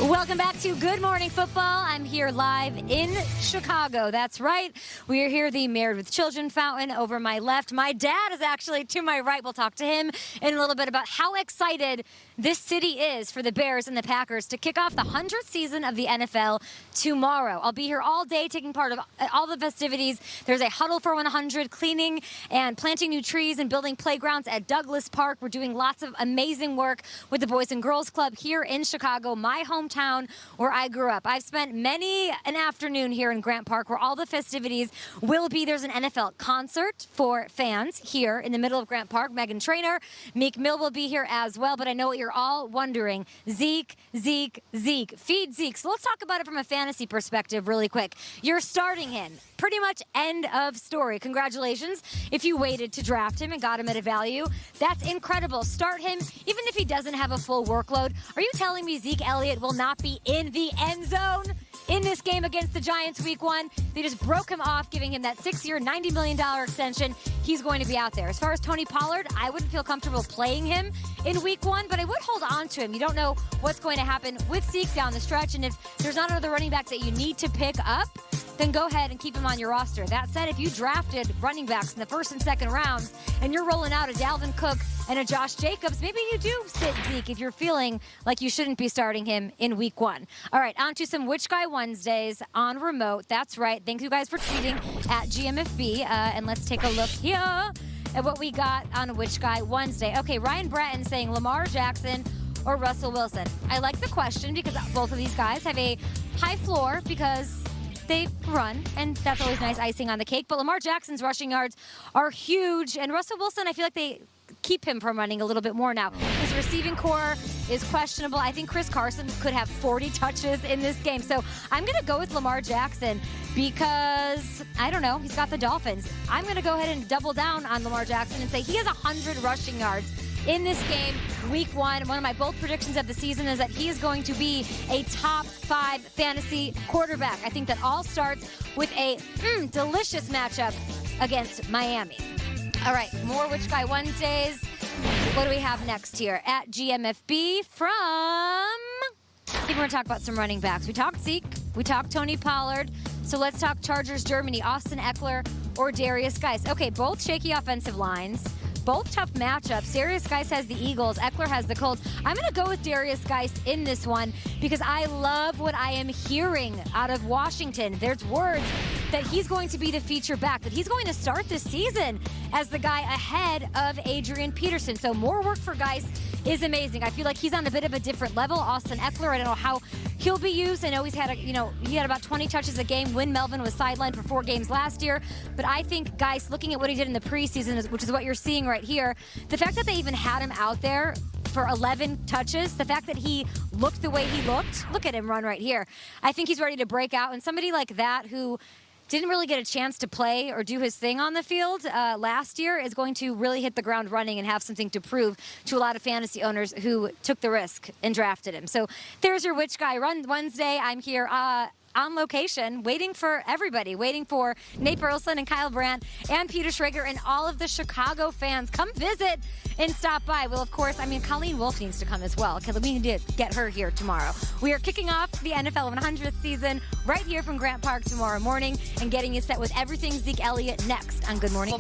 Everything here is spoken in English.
Welcome back to Good Morning Football. I'm here live in Chicago. That's right. We are here, the Married with Children fountain over my left. My dad is actually to my right. We'll talk to him in a little bit about how excited this city is for the Bears and the Packers to kick off the 100th season of the NFL tomorrow. I'll be here all day taking part of all the festivities. There's a huddle for 100, cleaning and planting new trees and building playgrounds at Douglas Park. We're doing lots of amazing work with the Boys and Girls Club here in Chicago, my hometown where I grew up. I've spent many an afternoon here in Grant Park where all the festivities will be. There's an NFL concert for fans here in the middle of Grant Park. Megan Trainor, Meek Mill will be here as well. But I know what you're all wondering. Zeke. Feed Zeke. So let's talk about it from a fantasy perspective really quick. You're starting him. Pretty much end of story. Congratulations if you waited to draft him and got him at a value. That's incredible. Start him even if he doesn't have a full workload. Are you telling me Zeke Elliott will not be in the end zone in this game against the Giants week 1? They just broke him off, giving him that 6-year, $90 million extension. He's going to be out there. As far as Tony Pollard, I wouldn't feel comfortable playing him in week 1, but I would hold on to him. You don't know what's going to happen with Zeke down the stretch, and if there's not another running back that you need to pick up, then go ahead and keep him on your roster. That said, if you drafted running backs in the first and second rounds and you're rolling out a Dalvin Cook and a Josh Jacobs, maybe you do sit Zeke if you're feeling like you shouldn't be starting him in week 1. All right, on to some Which Guy Wednesdays on remote. That's right. Thank you guys for tweeting at GMFB. And let's take a look here at what we got on Which Guy Wednesday. Okay, Ryan Bratton saying Lamar Jackson or Russell Wilson. I like the question because both of these guys have a high floor because they run, and that's always nice icing on the cake. But Lamar Jackson's rushing yards are huge, and Russell Wilson, I feel like they keep him from running a little bit more now. His receiving core is questionable. I think Chris Carson could have 40 touches in this game. So I'm going to go with Lamar Jackson because, I don't know, he's got the Dolphins. I'm going to go ahead and double down on Lamar Jackson and say he has 100 rushing yards in this game, week 1. One of my bold predictions of the season is that he is going to be a top 5 fantasy quarterback. I think that all starts with a delicious matchup against Miami. All right, more Which Guy Wednesdays. What do we have next here? At GMFB from, I think we're going to talk about some running backs. We talked Zeke. We talked Tony Pollard. So let's talk Chargers, Germany, Austin Ekeler or Derrius Guice. Okay, both shaky offensive lines. Both tough matchups. Derrius Guice has the Eagles. Ekeler has the Colts. I'm going to go with Derrius Guice in this one because I love what I am hearing out of Washington. There's words that he's going to be the feature back, that he's going to start this season as the guy ahead of Adrian Peterson. So more work for Guice is amazing. I feel like he's on a bit of a different level. Austin Ekeler, I don't know how he'll be used. I know he's had he had about 20 touches a game when Melvin was sidelined for 4 games last year. But I think Guice, looking at what he did in the preseason, which is what you're seeing right here, the fact that they even had him out there for 11 touches, the fact that he looked the way he looked, look at him run right here. I think he's ready to break out. And somebody like that who didn't really get a chance to play or do his thing on the field last year is going to really hit the ground running and have something to prove to a lot of fantasy owners who took the risk and drafted him. So there's your Which Guy Run Wednesday. I'm here on location, waiting for everybody, waiting for Nate Burleson and Kyle Brandt and Peter Schrager and all of the Chicago fans. Come visit and stop by. Well, of course, Colleen Wolfe needs to come as well because we need to get her here tomorrow. We are kicking off the NFL 100th season right here from Grant Park tomorrow morning and getting you set with everything Zeke Elliott next on Good Morning.